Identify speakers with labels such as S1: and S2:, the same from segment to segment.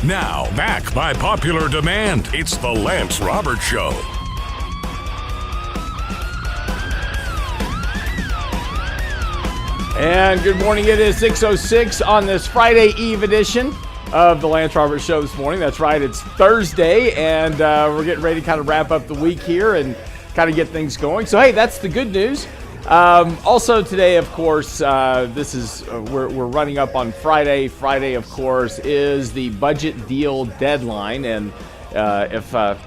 S1: Now, back by popular demand, it's the Lance Roberts Show.
S2: And good morning. It is 6:06 on this Friday Eve edition of the Lance Roberts Show this morning. That's right, it's Thursday, and we're getting ready to kind of wrap up the week here and kind of get things going. So, hey, that's the good news. Also today, of course, this is we're running up on Friday. Friday, of course, is the budget deal deadline, and if a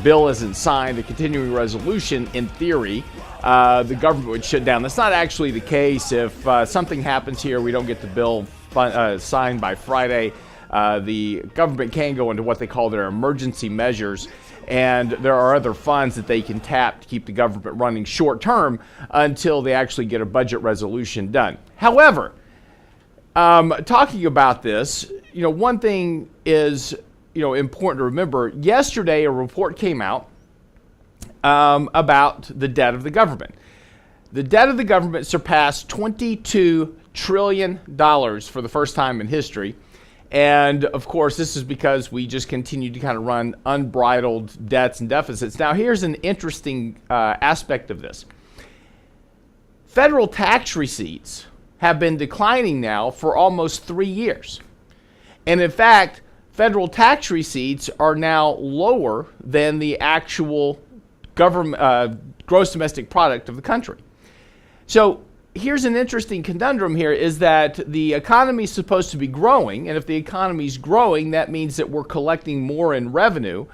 S2: bill isn't signed, a continuing resolution, in theory, the government would shut down. That's not actually the case. If something happens here, we don't get the bill signed by Friday, the government can go into what they call their emergency measures, and there are other funds that they can tap to keep the government running short term until they actually get a budget resolution done. However, talking about this, one thing is important to remember. Yesterday, a report came out about the debt of the government. The debt of the government surpassed $22 trillion for the first time in history. And of course, this is because we just continue to kind of run unbridled debts and deficits. Now, here's an interesting aspect of this. Federal tax receipts have been declining now for almost 3 years. And in fact, federal tax receipts are now lower than the actual government gross domestic product of the country. So here's an interesting conundrum here, is that the economy is supposed to be growing, and if the economy is growing, that means that we're collecting more in revenue,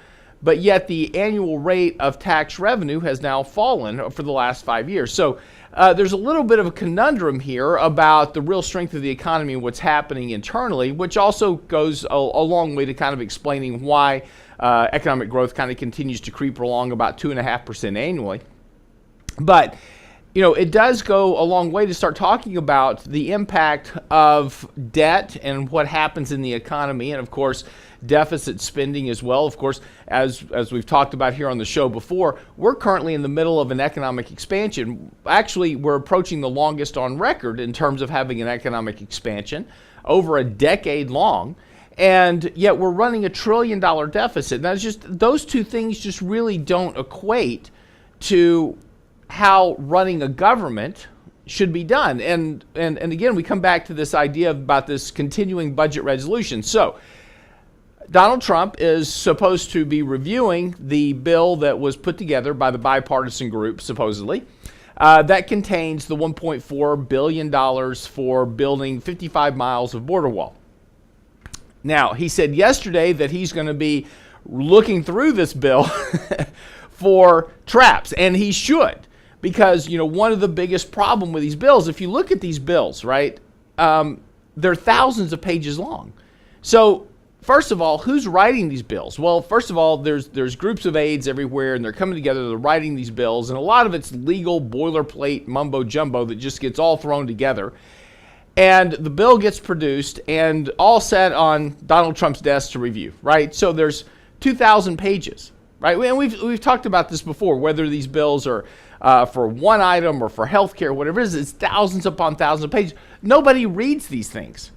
S2: but yet the annual rate of tax revenue has now fallen for the last 5 years. So there's a little bit of a conundrum here about the real strength of the economy and what's happening internally, which also goes a long way to kind of explaining why economic growth kind of continues to creep along about 2.5% annually. But it does go a long way to start talking about the impact of debt and what happens in the economy, and of course, deficit spending as well. Of course, as we've talked about here on the show before, we're currently in the middle of an economic expansion. Actually, we're approaching the longest on record in terms of having an economic expansion, over a decade long, and yet we're running $1 trillion deficit. Now, those two things just really don't equate to how running a government should be done. And again, we come back to this idea about this continuing budget resolution. So Donald Trump is supposed to be reviewing the bill that was put together by the bipartisan group, supposedly, that contains the $1.4 billion for building 55 miles of border wall. Now, he said yesterday that he's going to be looking through this bill for traps, and he should. Because, one of the biggest problem with these bills, if you look at these bills, right, they're thousands of pages long. So, first of all, who's writing these bills? Well, first of all, there's groups of aides everywhere, and they're coming together, they're writing these bills, and a lot of it's legal boilerplate mumbo-jumbo that just gets all thrown together. And the bill gets produced and all set on Donald Trump's desk to review, right? So there's 2,000 pages, right? And we've talked about this before, whether these bills are for one item or for healthcare, whatever it is, it's thousands upon thousands of pages. Nobody reads these things,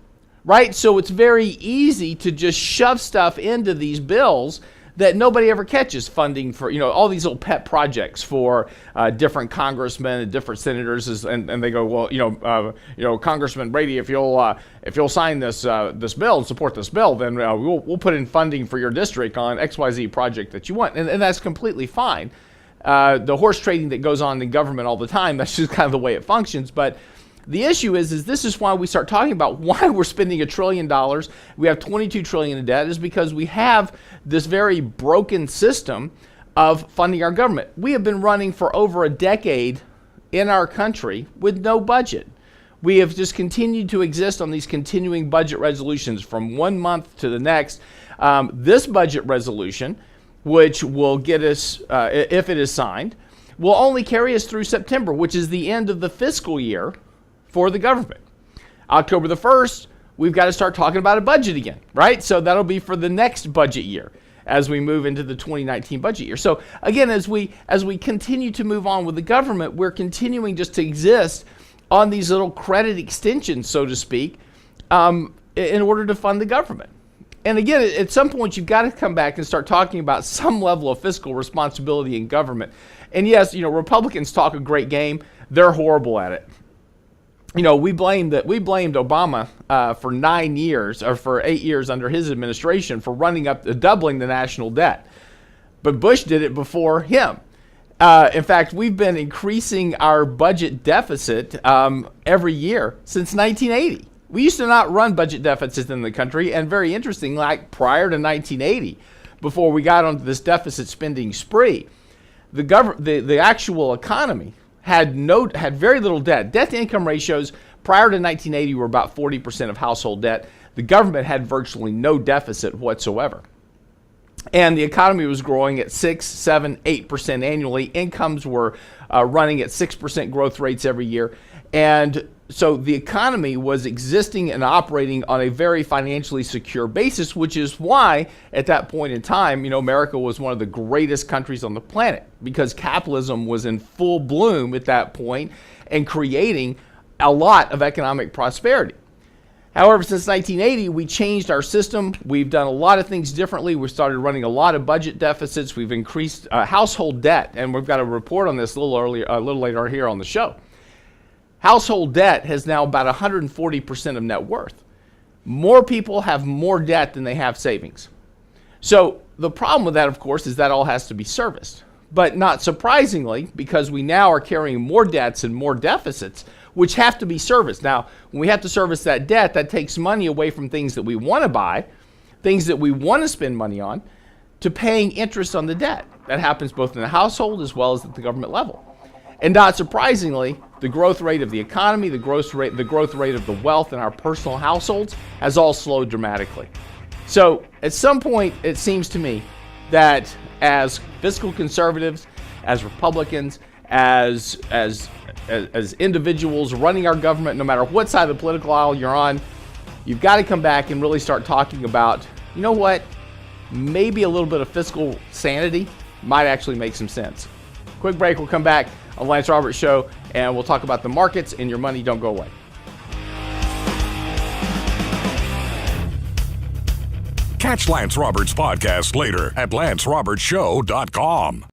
S2: right? So it's very easy to just shove stuff into these bills that nobody ever catches. Funding for, all these little pet projects for different congressmen and different senators, and they go, well, Congressman Brady, if you'll sign this bill and support this bill, then we'll put in funding for your district on XYZ project that you want, and that's completely fine. The horse trading that goes on in government all the time, that's just kind of the way it functions. But the issue is this is why we start talking about why we're spending $1 trillion. We have $22 trillion in debt, is because we have this very broken system of funding our government. We have been running for over a decade in our country with no budget. We have just continued to exist on these continuing budget resolutions from one month to the next. This budget resolution, which will get us, if it is signed, will only carry us through September, which is the end of the fiscal year for the government. October the 1st, we've got to start talking about a budget again, right? So that'll be for the next budget year as we move into the 2019 budget year. So again, as we continue to move on with the government, we're continuing just to exist on these little credit extensions, so to speak, in order to fund the government. And again, at some point, you've got to come back and start talking about some level of fiscal responsibility in government. And yes, Republicans talk a great game. They're horrible at it. We blamed Obama for 9 years, or for 8 years under his administration, for doubling the national debt. But Bush did it before him. In fact, we've been increasing our budget deficit every year since 1980. We used to not run budget deficits in the country, and very interesting, like prior to 1980, before we got onto this deficit spending spree, the actual economy had very little debt. Debt-to-income ratios prior to 1980 were about 40% of household debt. The government had virtually no deficit whatsoever. And the economy was growing at 6, 7, 8% annually. Incomes were running at 6% growth rates every year. And so the economy was existing and operating on a very financially secure basis, which is why at that point in time, America was one of the greatest countries on the planet, because capitalism was in full bloom at that point and creating a lot of economic prosperity. However, since 1980, we changed our system. We've done a lot of things differently. We started running a lot of budget deficits. We've increased household debt, and we've got a report on this a little later here on the show. Household debt has now about 140% of net worth. More people have more debt than they have savings. So the problem with that, of course, is that all has to be serviced. But not surprisingly, because we now are carrying more debts and more deficits, which have to be serviced. Now, when we have to service that debt, that takes money away from things that we want to buy, things that we want to spend money on, to paying interest on the debt. That happens both in the household as well as at the government level. And not surprisingly, the growth rate of the economy, the growth rate of the wealth in our personal households has all slowed dramatically. So at some point, it seems to me that as fiscal conservatives, as Republicans, as individuals running our government, no matter what side of the political aisle you're on, you've got to come back and really start talking about, maybe a little bit of fiscal sanity might actually make some sense. Quick break, we'll come back on the Lance Roberts Show, and we'll talk about the markets and your money. Don't go away.
S1: Catch Lance Roberts' podcast later at lancerobertsshow.com.